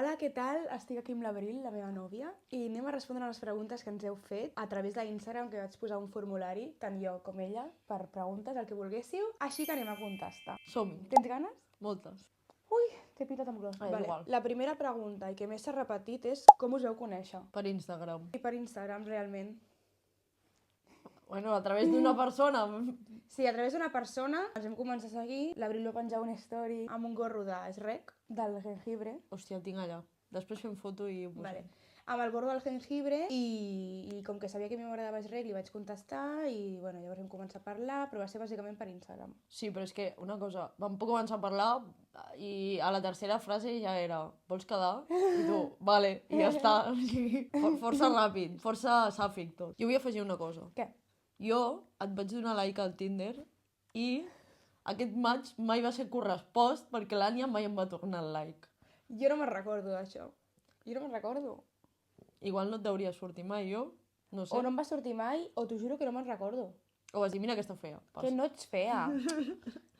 Hola, què tal? Estic aquí amb l'Abril, la meva nòvia, i anem a respondre a les preguntes que ens heu fet a través d'Instagram, que vaig posar un formulari, tant jo com ella, per preguntes, el que volguéssiu. Així que anem a contestar. Som-hi. Tens ganes? Moltes. Ui, t'he pitat amb gros. És igual. La primera pregunta, i que més s'ha repetit, és com us veu conèixer? Per Instagram. I per Instagram, realment. Bueno, a través d'una persona. Sí, a través d'una persona ens hem començat a seguir. L'Abril va penjar una story amb un gorro de Shrek, del jengibre. Hòstia, el tinc allà. Després fem foto i ho posem. Vale. Amb el gorro del jengibre i com que sabia que a mi m'agradava Shrek li vaig contestar i bueno, llavors vam començar a parlar, però va ser bàsicament per Instagram. Sí, però és que una cosa, vam començar a parlar i a la tercera frase ja era vols quedar? I tu, vale, i ja està. O sigui, força ràpid, força sàfic tot. Jo vull afegir una cosa. Què? Jo et vaig donar like al Tinder i aquest maig mai va ser correspost perquè l'Ània mai em va tornar el like. Jo no me'n recordo d'això. Jo no me'n recordo. Igual no et deuria sortir mai, jo. No sé. O no em va sortir mai, o t'ho juro que no me'n recordo. O vas dir, mira aquesta fea. Pas. Que no ets fea.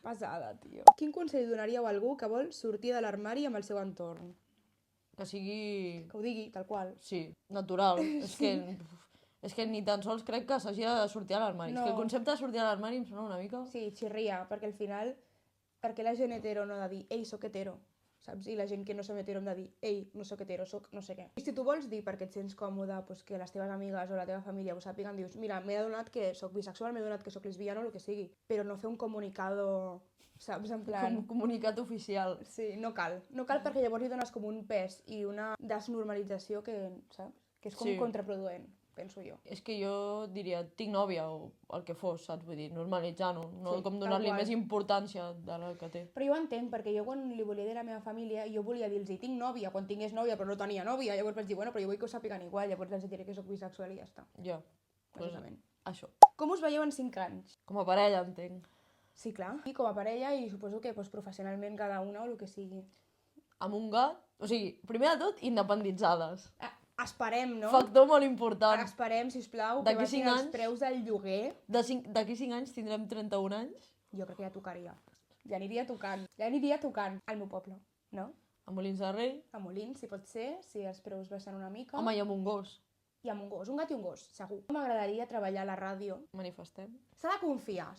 Pesada, tio. Quin consell donaríeu a algú que vol sortir de l'armari amb el seu entorn? Que sigui... Que ho digui, tal qual. Sí, natural. És que ni tan sols crec que s'hagi de sortir a l'armari. No. És que el concepte de sortir a l'armari em sona una mica... Sí, xirria, perquè al final, per què la gent hetero no ha de dir ei, soc hetero, saps? I la gent que no som hetero hem de dir ei, no soc hetero, soc no sé què. I si tu vols dir perquè et sents còmode, pues, que les teves amigues o la teva família ho sàpiguen, dius, mira, m'he adonat que soc bisexual, m'he adonat que soc lesbiana o el que sigui, però no fer un comunicado, saps? En plan... Com comunicat oficial. Sí, no cal. No cal perquè llavors li dones com un pes i una desnormalització que, saps? Que és com Sí. contraproduent, penso jo. És que jo diria, tinc nòvia o el que fos, saps? Vull dir, normalitzant-ho, no Sí, com tal donar-li qual. més importància de la que té. Però jo ho entenc, perquè jo quan li volia dir a la meva família, jo volia dir-los, tinc nòvia, quan tingués nòvia, però no tenia nòvia, llavors vaig dir, bueno, però jo vull que ho sàpiguen igual, llavors els diré que sóc bisexual i ja està, Ja, pues, bàsicament. això. Com us veieu en 5 anys? Com a parella, entenc. Sí, clar. I com a parella i suposo que doncs, professionalment cada una o el que sigui. Amb un gat, o sigui, primer de tot, independitzades. Esperem, no? Factor molt important. Esperem, sisplau, que D'aquí baixin 5 els anys- preus del lloguer. D'aquí 5 anys tindrem 31 anys, Jo crec que ja tocaria. Ja aniria tocant al meu poble, no? a Molins de Rei. A Molins, si pot ser, si els preus baixen una mica. Home, i amb un gos. I amb un gos, un gat i un gos, segur. M'agradaria treballar a la ràdio. Manifestem. S'ha de confiar.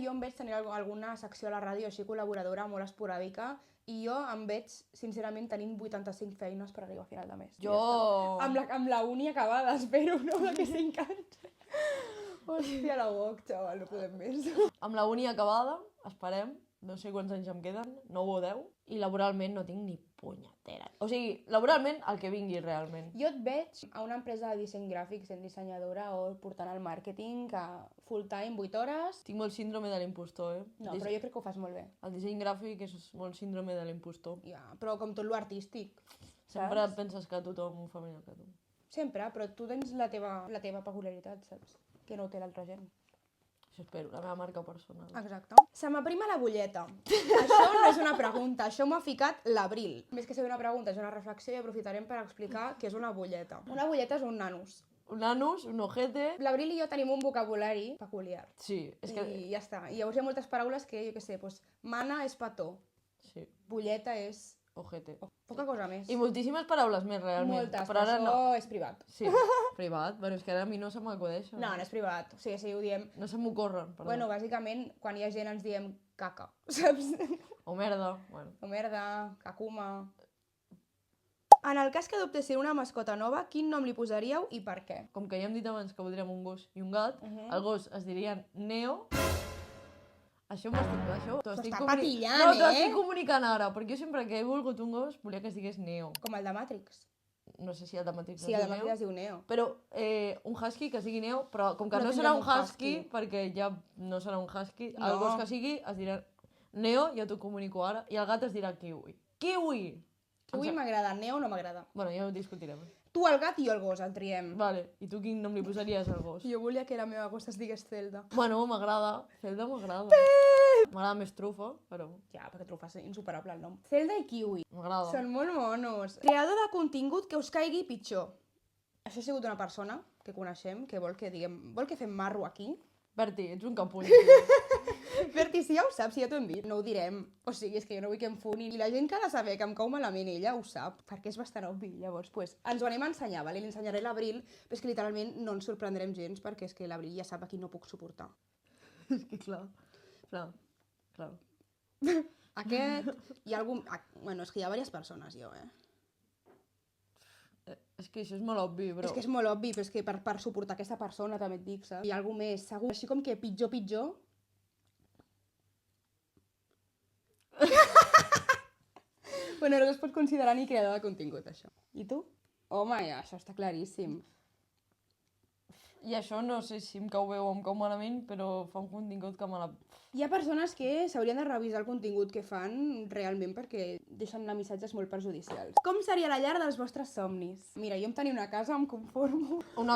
Jo em veig tenir alguna secció a la ràdio així col·laboradora, molt esporàdica, i jo em veig, sincerament, tenint 85 feines per arribar a final de mes. Jo... Ja està. Amb la uni acabada, espero, no? D'aquí 5 anys. Hòstia, la UOC, xaval, no podem més. Amb la uni acabada, esperem, no sé quants anys em queden, 9 o 10, i laboralment no tinc ni punyetera. O sigui, laboralment el que vingui realment. Jo et veig a una empresa de disseny gràfic sent dissenyadora o portant el màrqueting a full time, 8 hores. Tinc molt síndrome de l'impostor, No, però jo crec que ho fas molt bé. El disseny gràfic és molt síndrome de l'impostor. Ja, però com tot lo artístic. Sempre Saps? penses que tothom ho fa millor que tu. Sempre, però tu tens la teva peculiaritat, saps? Que no ho té l'altra gent. Això espero, la meva marca personal. Exacte. Se m'aprima la bulleta. Això no és una pregunta, això m'ho ha ficat l'Abril. Més que ser una pregunta, és una reflexió i aprofitarem per explicar què és una bulleta. Una bulleta és un nanus. Un anus, un ojete... L'Abril i jo tenim un vocabulari peculiar. Sí, és que... I ja està. I llavors hi ha moltes paraules que, jo què sé, doncs, mana és petó, Sí, bulleta és... ojete. Poca cosa més. I moltíssimes paraules més, realment. Moltes, però ara això no. és privat. Sí, privat. Bueno, és que ara a mi no se m'acudeixen. No, no és privat. O sigui, si ho diem... No se m'ocorren, perdó. Bueno, bàsicament, quan hi ha gent ens diem caca, saps? O merda, bueno. O merda, cacuma... En el cas que adoptessin una mascota nova, quin nom li posaríeu i per què? Com que ja hem dit abans que voldríem un gos i un gat, el gos es dirien Neo. Això t'ho està patillant, no, t'ho eh? estic comunicant ara, perquè jo sempre que he volgut un gos volia que es digués Neo. Com el de Matrix. No sé si el de Matrix Sí, es el de diu Matrix Neo. es diu Neo. Però un husky que sigui Neo, però com que No no serà tindrem un un husky, husky. perquè ja no serà un husky, No. el gos que sigui es dirà Neo, ja t'ho comunico ara, i el gat es dirà Kiwi. Kiwi! Kiwi m'agrada, Neo no m'agrada. Bueno, ja ho discutirem. Tu el gat i jo el gos, el triem. Vale, i tu quin nom li posaries al gos? Jo volia que la meva gos es digués Zelda. Bueno, m'agrada. Zelda m'agrada. M'agrada més trufa, però Ja, perquè trufa és insuperable el nom. Zelda i Kiwi. m'agrada. Són molt monos. Creador de contingut que us caigui pitjor. Això ha sigut una persona que coneixem, que vol que fem marro aquí. Berti, ets un capull. Berti, si ja ho saps, si ja t'ho hem dit, no ho direm. O sigui, és que jo no vull que em funin. I la gent que ha de saber que em cau malament, ella ho sap, perquè és bastant obvi. Llavors, pues, ens ho anem a ensenyar, vale? Li ensenyaré l'Abril, però és que literalment no ens sorprendrem gens, perquè és que l'Abril ja sap a qui no puc suportar. És que clar. Aquest, hi ha algun... Bueno, és que hi ha diverses persones, jo, És que això és molt obvi, bro. És que és molt obvi, però és que per suportar aquesta persona també et dic, saps? Hi ha algú més, segur. Així com que pitjor. Bueno, no es pot considerar ni creador de contingut, això. I tu? Home, ja, això està claríssim. I això no sé si em cau bé o em cau malament, però fa un contingut que me la... Hi ha persones que s'haurien de revisar el contingut que fan realment perquè deixen missatges molt perjudicials. Com seria la llar dels vostres somnis? Mira, jo em tenia una casa, em conformo. Un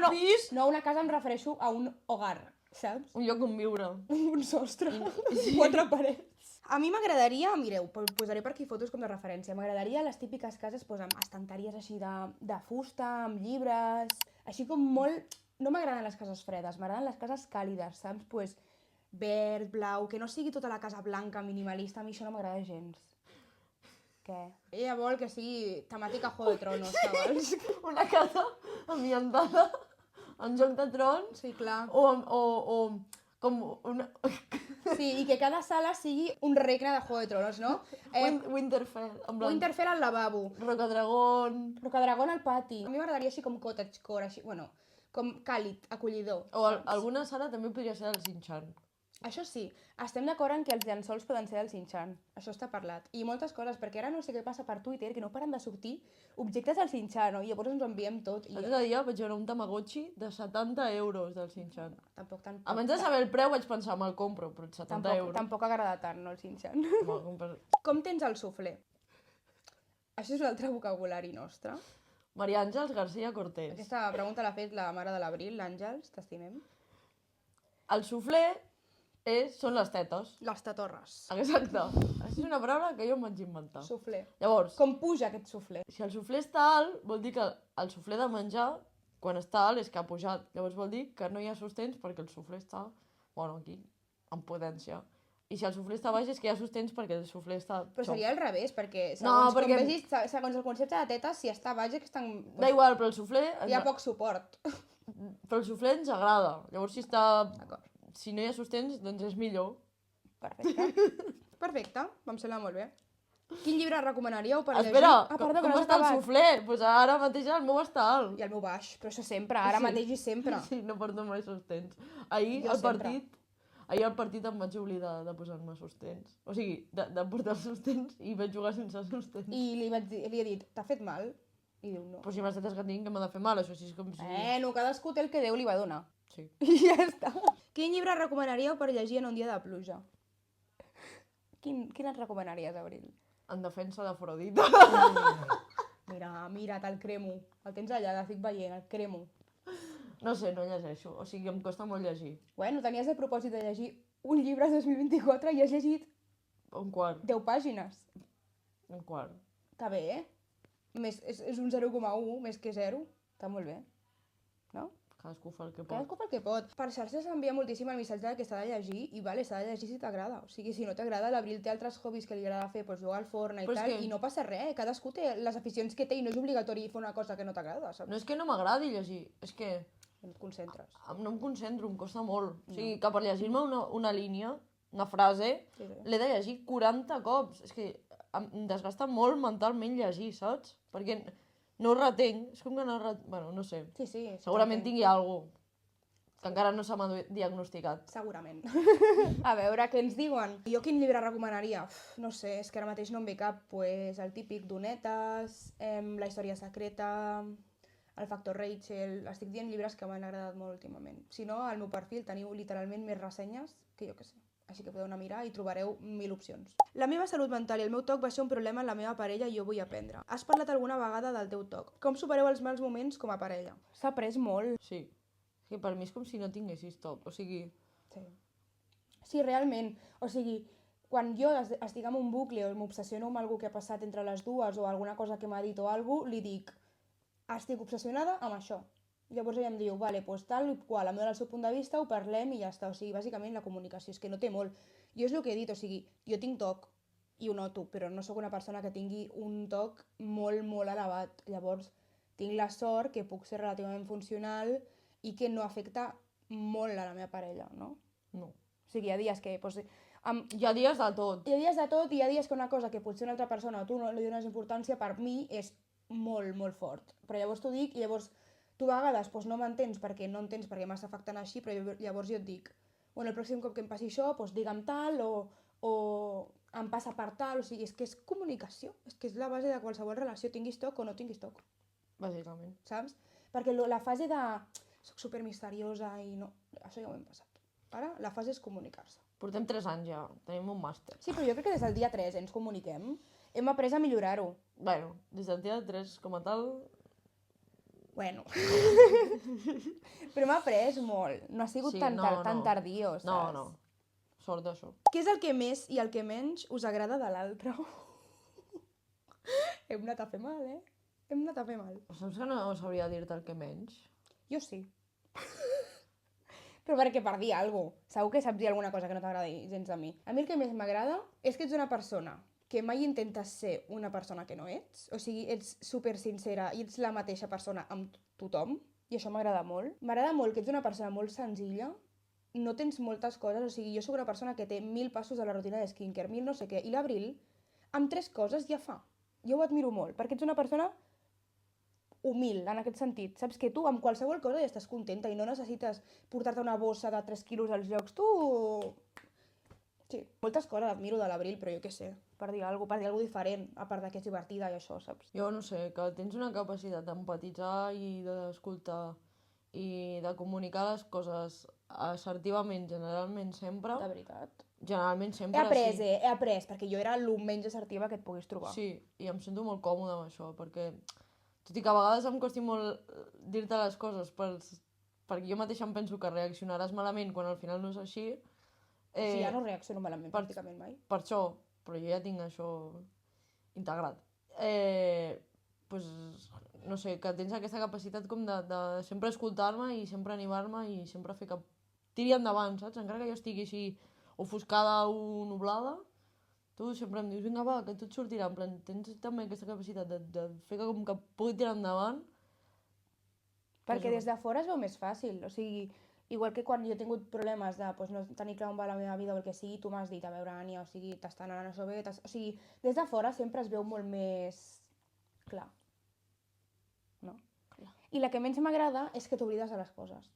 pis? No, una casa em refereixo a un hogar, saps? Un lloc on viure. Un sostre, 4 parets. A mi m'agradaria, mireu, posaré per aquí fotos com de referència, m'agradaria les típiques cases amb estanteries així de fusta, amb llibres, així com molt... No m'agraden les cases fredes, m'agraden les cases càlides, saps? Pues, verd, blau, que no sigui tota la casa blanca, minimalista, a mi això no m'agrada gens. Què? Ella vol que sigui temàtica Juego de Tronos, cabals. Una casa ambientada en Joc de Trons. Sí, clar. O com una... Sí, i que cada sala sigui un regne de Juego de Tronos, no? Winterfell, en plan... Winterfell al lavabo. Rocadragón... Rocadragón al pati. A mi m'agradaria així com cottagecore, així, bueno, com càlid, acollidor. O alguna sala també podria ser del Shin-chan. Això sí, estem d'acord en que els llençols poden ser del Shin-chan. Això està parlat. I moltes coses, perquè ara no sé què passa per Twitter, que no paren de sortir objectes del Shin-chan, no? I llavors ens ho enviem tot. I... L'altre dia vaig veure un Tamagotchi de 70 euros del Shin-chan. Tampoc. Abans de saber el preu vaig pensar, me'l compro, però 70 euros. Tampoc agrada tant, no, el Shin-chan. Com tens el suflé? Això és un altre vocabulari nostre. Maria Àngels García Cortés. Aquesta pregunta l'ha fet la mare de l'Abril, l'Àngels, t'estimem. El suflé són les tetes. Les tetorres. Exacte. Això és una paraula que jo em vaig inventar. Suflé. Llavors, Com puja aquest suflé? si el suflé està alt, vol dir que el suflé de menjar, quan està alt, és que ha pujat. Llavors vol dir que no hi ha sostens perquè el suflé està, bueno, aquí, en potència. I si el suflé està baix és que hi ha sostens perquè el suflé està... Però seria al revés, perquè segons el concepte de tetes, si està baix és que estan... Da igual, però el suflé... Hi ha poc suport. Però el suflé ens agrada. Llavors si està... Si no hi ha sostens, doncs és millor. Perfecte. Perfecte, em sembla molt bé. Quin llibre recomanaríeu per llegir? Espera, Perdó, com està el suflé? Doncs ara mateix el meu està alt. I el meu baix, però això sempre, ara mateix i sempre. Sí, no porto mai sostens. Ahir al partit em vaig oblidar de posar-me sostens. O sigui, de portar sostens i vaig jugar sense sostens. I li he dit, t'ha fet mal? I diu no. Però si m'has dit que tinc que m'ha de fer mal, això sí és com si... No, cadascú té el que Déu li va donar. Sí. I ja està. Quin llibre recomanaríeu per llegir en un dia de pluja? Quin et recomanaries, Abril? En defensa d'Afrodita. Mira, te'l cremo. El tens allà, l'estic veient, el cremo. No sé, no llegeixo. O sigui, em costa molt llegir. Bueno, tenies el propòsit de llegir un llibre 2024 i has llegit... Un quart. 10 pàgines. Un quart. Està bé, eh? És un 0,1 més que 0. Està molt bé. No? Cadascú fa el que pot. Cadascú fa el que pot. Per xarxes s'envia moltíssim el missatge que s'ha de llegir i vale, s'ha de llegir si t'agrada. O sigui, si no t'agrada, l'Abril té altres hobbiis que li agrada fer, doncs jugar al Fortnite i tal, i no passa res. Cadascú té les aficions que té i no és obligatori fer una cosa que no t'agrada, saps? No és que no m'agradi llegir, és que... No et concentres. No em concentro, em costa molt. O sigui, que per llegir-me una línia, una frase, l'he de llegir 40 cops. És que em desgasta molt mentalment llegir, saps? Perquè no ho retenc. És com que no ho retenc... Bueno, no sé. Sí. Segurament tingui alguna cosa que encara no se m'ha diagnosticat. Segurament. A veure, què ens diuen? Jo quin llibre recomanaria? No sé, és que ara mateix no em ve cap. Pues el típic Donetes, La història secreta, El factor Rachel... Estic dient llibres que m'han agradat molt últimament. Si no, al meu perfil teniu literalment més ressenyes que jo que sé. Així que podeu anar a mirar i trobareu 1000 opcions. La meva salut mental i el meu toc va ser un problema en la meva parella i jo vull aprendre. Has parlat alguna vegada del teu toc. Com supereu els mals moments com a parella? S'ha après molt. Sí. És que per mi és com si no tinguessis toc. O sigui... Sí, realment. O sigui, quan jo estic en un bucle o m'obsessiono amb alguna que ha passat entre les dues o alguna cosa que m'ha dit o alguna cosa, li dic estic obsessionada amb això. Llavors ella em diu, vale, doncs tal i qual, em dona el seu punt de vista, ho parlem i ja està. O sigui, bàsicament la comunicació, és que no té molt. Jo és el que he dit, o sigui, jo tinc TOC i ho noto, però no sóc una persona que tingui un TOC molt, molt elevat. Llavors, tinc la sort que puc ser relativament funcional i que no afecta molt a la meva parella, no? No. O sigui, hi ha dies que... Doncs, Hi ha dies de tot. hi ha dies de tot i hi ha dies que una cosa que potser una altra persona o tu no li dones importància, per mi és molt, molt fort. Però llavors t'ho dic i llavors tu a vegades doncs, no m'entens perquè no entens perquè m'està afectant així, però llavors jo et dic, bueno, el pròxim cop que em passi això, doncs digue'm tal o em passa per tal, o sigui, és que és comunicació, és que és la base de qualsevol relació, tinguis toc o no tinguis toc, Bàsicament. saps? Perquè la fase de soc supermisteriosa i no, això ja ho hem passat. Ara la fase és comunicar-se. Portem 3 anys ja, tenim un màster. Sí, però jo crec que des del dia 3 ens comuniquem, hem après a millorar-ho. Bueno, des del dia 3 com a tal... Bueno. Però m'ha après molt. No ha sigut Sí, tan, no, tan no. tardío, saps? No, no. Sort d'això. Què és el que més i el que menys us agrada de l'altre? Hem anat a fer mal, eh? Hem anat a fer mal. Saps que no sabria dir-te el que menys? Jo sí. Però perquè per dir alguna cosa. Segur que saps dir alguna cosa que no t'agradi gens a mi. A mi el que més m'agrada és que ets una persona que mai intentes ser una persona que no ets. O sigui, ets super sincera i ets la mateixa persona amb tothom. I això m'agrada molt. M'agrada molt que ets una persona molt senzilla. No tens moltes coses. O sigui, jo sóc una persona que té 1000 passos a la rutina de skincare, 1000 no sé què. I l'Abril, amb 3 coses ja fa. Jo ho admiro molt, perquè ets una persona humil, en aquest sentit. Saps que tu amb qualsevol cosa ja estàs contenta i no necessites portar-te una bossa de 3 quilos als llocs. Tu... Sí, moltes coses admiro de l'Abril, però jo què sé, per dir alguna cosa diferent, a part de que és divertida i això, saps? Jo no sé, que tens una capacitat d'empatitzar i d'escoltar i de comunicar les coses assertivament, generalment sempre. De veritat. Generalment He sempre, après, sí. he après, perquè jo era el menys assertiva que et puguis trobar. Sí, i em sento molt còmode amb això, perquè tot i que a vegades em costi molt dir-te les coses perquè jo mateixa em penso que reaccionaràs malament quan al final no és així. Sí, ja no reacciono malament pràcticament mai. Per això, però jo ja tinc això integrat. Pues, no sé, que tens aquesta capacitat com de sempre escoltar-me i sempre animar-me i sempre fer que tiri endavant, saps? Encara que jo estigui així ofuscada o nublada, tu sempre em dius, vinga va, que tot sortirà, en plan, tens també aquesta capacitat de fer que com que pugui tirar endavant. Perquè des de fora es veu més fàcil, o sigui, igual que quan jo he tingut problemes de pues, no tenir clar on va la meva vida o el que sigui, tu m'has dit, a veure, Ània, o sigui, t'està anant això bé, o sigui, des de fora sempre es veu molt més clar. No? Clar. I la que menys m'agrada és que t'oblides de les coses.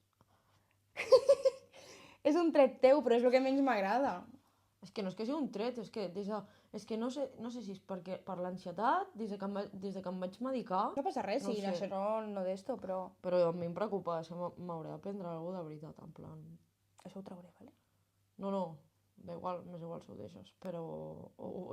És un tret teu, però és el que menys m'agrada. És que no és que sigui un tret, és que no sé si és perquè per l'ansietat, des de que em vaig medicar... No passa res, No sí, sé. això no d'esto, però Però a mi em preocupa, això m'hauré d'aprendre alguna de veritat, en plan... això ho trauré, vale? No, da igual, m'és igual si ho deixes, però...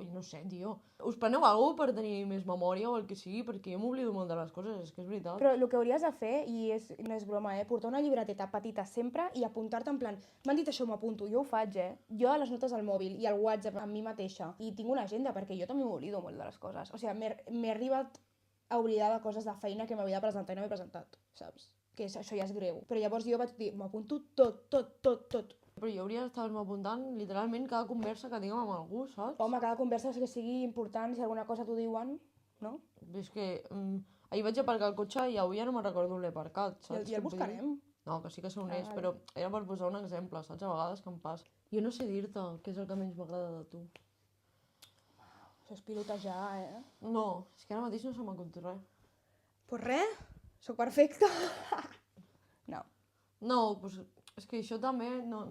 I no sé, tio. Us preneu alguna per tenir més memòria o el que sigui, perquè jo m'oblido molt de les coses, és que és veritat. Però el que hauries de fer, i no és broma, portar una llibreteta petita sempre i apuntar-te en plan, m'han dit això, m'ho apunto, jo ho faig, Jo a les notes al mòbil i al WhatsApp amb mi mateixa. I tinc una agenda, perquè jo també m'oblido molt de les coses. O sigui, m'he arribat a oblidar de coses de feina que m'havia de presentar i no m'he presentat, saps? Que això ja és greu. Però llavors jo vaig dir, m'apunto tot. Però jo hauria d'estar-me apuntant literalment cada conversa que tinguem amb algú, saps? Home, cada conversa que sigui important, si alguna cosa t'ho diuen, no? És que ahir vaig aparcar el cotxe i avui ja no me'n recordo on l'he aparcat, saps? I el buscarem. No, que sí que sé on és, vale. però era per posar un exemple, saps? A vegades que em passa. Jo no sé dir-te què és el que menys m'agrada de tu. Això és pilotejar, No, és que ara mateix no se m'acut res. Pues res, sóc perfecta. No. No, doncs és que això també no...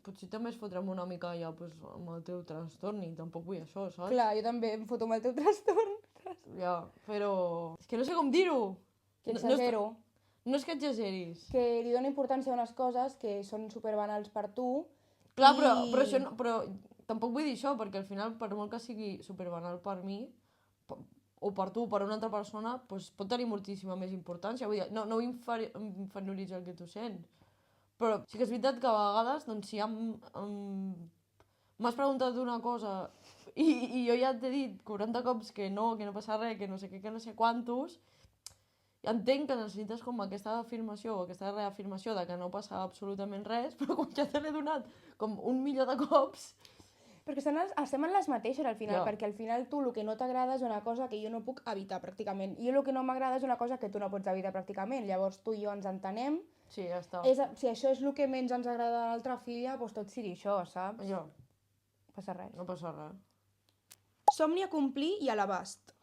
Potser també es fotrem una mica ja pues, amb el teu trastorn i tampoc vull això, saps? Clar, jo també em foto amb el teu trastorn. Ja, però... És que no sé com dir-ho! Que No exagero. No és que exageris. Que li dona importància a unes coses que són superbanals per tu. Clar, però això no, però tampoc vull dir això, perquè al final, per molt que sigui superbanal per mi, o per tu o per una altra persona, pues, pot tenir moltíssima més importància. Vull dir, no ho inferioritzo el que tu sents. Però sí que és veritat que a vegades, doncs, si m'has preguntat una cosa i jo ja t'he dit 40 cops que no passa res, que no sé què, que no sé quantos, Entenc que necessites com aquesta afirmació o aquesta reafirmació de que no passa absolutament res, però quan ja te l'he donat com 1.000.000 de cops... Perquè estem en les mateixes al final, Ja. perquè al final tu el que no t'agrada és una cosa que jo no puc evitar pràcticament. I el que no m'agrada és una cosa que tu no pots evitar pràcticament. Llavors tu i jo ens entenem. Sí, ja està. Si això és el que menys ens agrada de l'altra filla, doncs tot sigui això, saps? Jo, No passa res. no passa res. Somni a complir i a l'abast.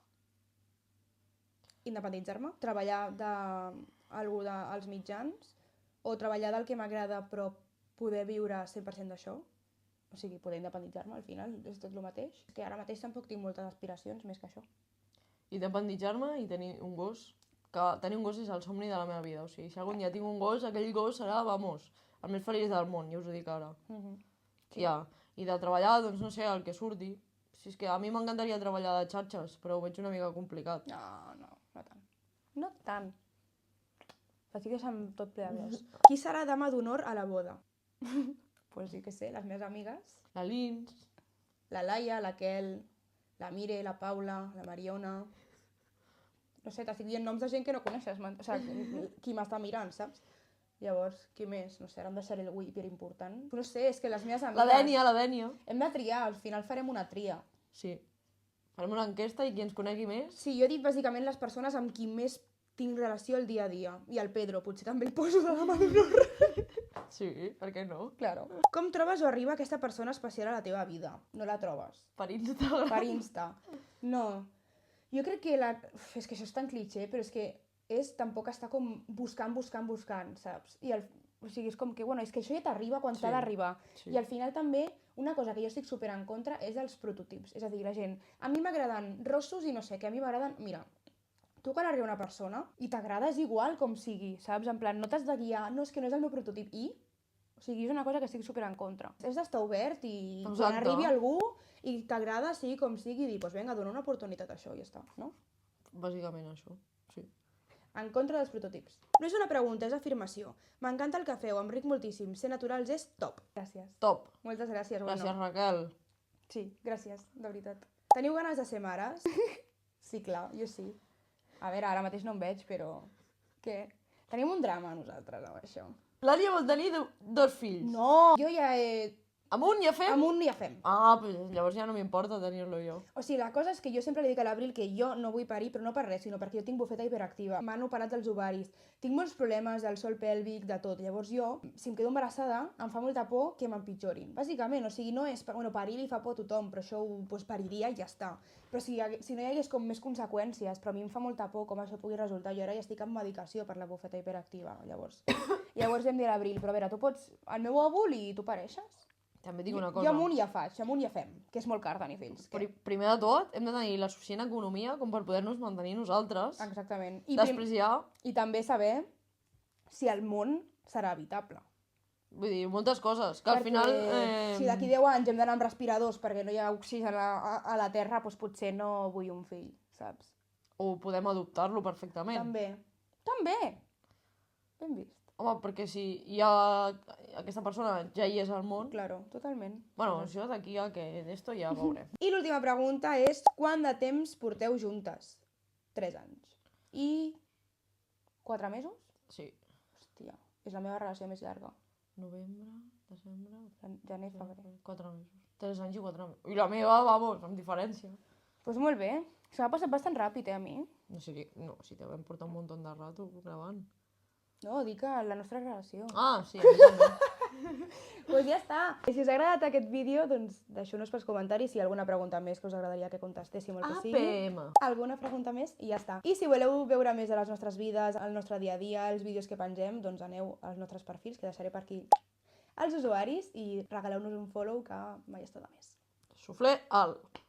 Independitzar-me, treballar d'algú dels mitjans, o treballar del que m'agrada però poder viure 100% d'això. O sigui, poder independitzar-me al final, és tot el mateix. Que ara mateix tampoc tinc moltes aspiracions més que això. Independitzar-me i tenir un gos. Que tenir un gos és el somni de la meva vida. O sigui, si algun dia tinc un gos, aquell gos serà, vamos, el més feliç del món, ja us ho dic ara. Sí. Ja. I de treballar, doncs no sé, el que surti. Si és que a mi m'encantaria treballar de xarxes, però ho veig una mica complicat. No tant. No tant. Fatigues amb tot ple de veus. Qui serà dama d'honor a la boda? Pues sí que sé, les meves amigues. La Lins... La Laia, la Kel, la Mire, la Paula, la Mariona... No sé, t'estic dient noms de gent que no coneixes, o sigui, qui m'està mirant, saps? Llavors, qui més? No sé, ara em deixaré algú hiperimportant. No sé, és que les meves amigues... La Dènia. Hem de triar, al final farem una tria. Sí. Farem una enquesta i qui ens conegui més... Sí, jo he dit bàsicament les persones amb qui més tinc relació el dia a dia. I el Pedro, potser també el poso de dama d'honor. Sí, per què no? Claro. Com trobes o arriba aquesta persona especial a la teva vida? No la trobes. Per Instagram. Per Insta. No. Jo crec que és que això és tan cliché, però és que tampoc està com buscant, saps? O sigui, és com que, bueno, és que això ja t'arriba quan t'ha d'arribar. Sí. I al final també, una cosa que jo estic super en contra és dels prototips. És a dir, la gent, a mi m'agraden rossos i no sé, que a mi m'agraden... Mira, tu quan arriba una persona i t'agrada és igual com sigui, saps? En plan, no t'has de guiar, no, és que no és el meu prototip. I? O sigui, és una cosa que estic super en contra. És d'estar obert i Exacte. quan arribi algú i t'agrada, sigui com sigui, dir, doncs vinga, dona una oportunitat a això i ja està, no? Bàsicament això, sí. En contra dels prototips. No és una pregunta, és afirmació. M'encanta el que feu, em ric moltíssim. Ser naturals és top. Gràcies. Top. Moltes gràcies, Gràcies, Raquel. Sí, gràcies, de veritat. Teniu ganes de ser mares? Sí, clar, jo sí. A veure, ara mateix no em veig, però... Què? Tenim un drama nosaltres amb això. L'Ària vol tenir 2 fills. No! Jo ja he... Amunt ja fem? Amunt ja fem. Ah, pues llavors ja no m'importa tenir-lo jo. O sigui, la cosa és que jo sempre li dic a l'Abril que jo no vull parir, però no per res, sinó perquè jo tinc bufeta hiperactiva. M'han operat dels ovaris, tinc molts problemes del sòl pèlvic, de tot. Llavors jo, si em quedo embarassada, em fa molta por que m'empitjorin. Bàsicament, o sigui, no és... Bueno, parir li fa por a tothom, però això pues, pariria i ja està. Però si no hi hagués com més conseqüències, però a mi em fa molta por com això pugui resultar. Jo ara ja estic en medicació per la bufeta hiperactiva, llavors. Llavors vam dir a l'Abril, però a veure, tu pots... El meu òvul i tu pareixes? També dic una cosa. Jo amunt ja faig, amunt ja fem, que és molt car tenir fills. Primer de tot, hem de tenir la suficient economia com per poder-nos mantenir nosaltres. Exactament. Després ja... I també saber si el món serà habitable. Vull dir, moltes coses, que al final... Si d'aquí 10 anys hem d'anar amb respiradors perquè no hi ha oxigen a la Terra, doncs potser no vull un fill, saps? O podem adoptar-lo perfectament. També. Ben vist. Home, perquè si hi ha... aquesta persona ja hi és al món... Claro, totalment. Bueno, això d'aquí a que d'esto ja veurem. I l'última pregunta és, quant de temps porteu juntes? 3 anys. I 4 mesos? Sí. Hòstia, és la meva relació més llarga. Novembre, desembre... Gener, febrer. 4 mesos. 3 anys i 4 mesos. I la meva, vamos, amb diferència. Doncs molt bé. Se m'ha passat bastant ràpid, a mi. No sé, si te vam portar un munt de rato gravant. No, dic que la nostra relació. Ah, sí, a mi també. Doncs ja està. I si us ha agradat aquest vídeo, doncs deixeu-nos pels comentaris si hi ha alguna pregunta més que us agradaria que contestéssim o el que sigui. APM. Alguna pregunta més i ja està. I si voleu veure més de les nostres vides, el nostre dia a dia, els vídeos que pengem, doncs aneu als nostres perfils, que deixaré per aquí els usuaris, i regaleu-nos un follow que mai està de més. Suflé alt.